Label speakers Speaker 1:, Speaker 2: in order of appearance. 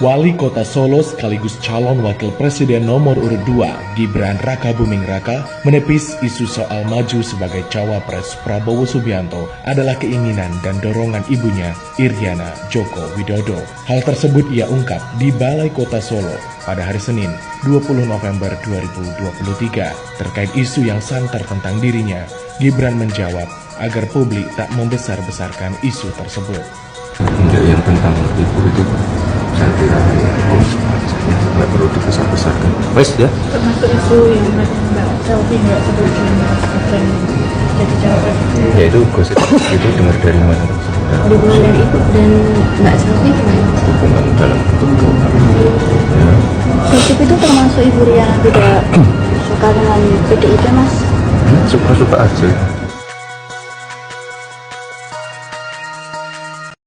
Speaker 1: Wali Kota Solo sekaligus calon wakil presiden nomor urut 2, Gibran Rakabuming Raka, menepis isu soal maju sebagai cawapres Prabowo Subianto adalah keinginan dan dorongan ibunya, Iriana Joko Widodo. Hal tersebut ia ungkap di Balai Kota Solo pada hari Senin, 20 November 2023. Terkait isu yang santer tentang dirinya, Gibran menjawab agar publik tak membesar-besarkan isu tersebut.
Speaker 2: Enggak, yang tentang ibu itu saya kira nggak perlu dibesar-besarkan. Wes ya.
Speaker 3: Termasuk isu yang Mbak Selvi nggak setuju Gibran jadi cawapres.
Speaker 2: Ya itu gosip itu dengar dari mana?
Speaker 3: Dukungan dari ibu dan Mbak Selvi gimana?
Speaker 2: Dukungan dalam bentuk doa. Ya.
Speaker 3: Gosip itu termasuk Ibu Riana tidak suka dengan PDIP, Mas?
Speaker 2: Suka-suka aja.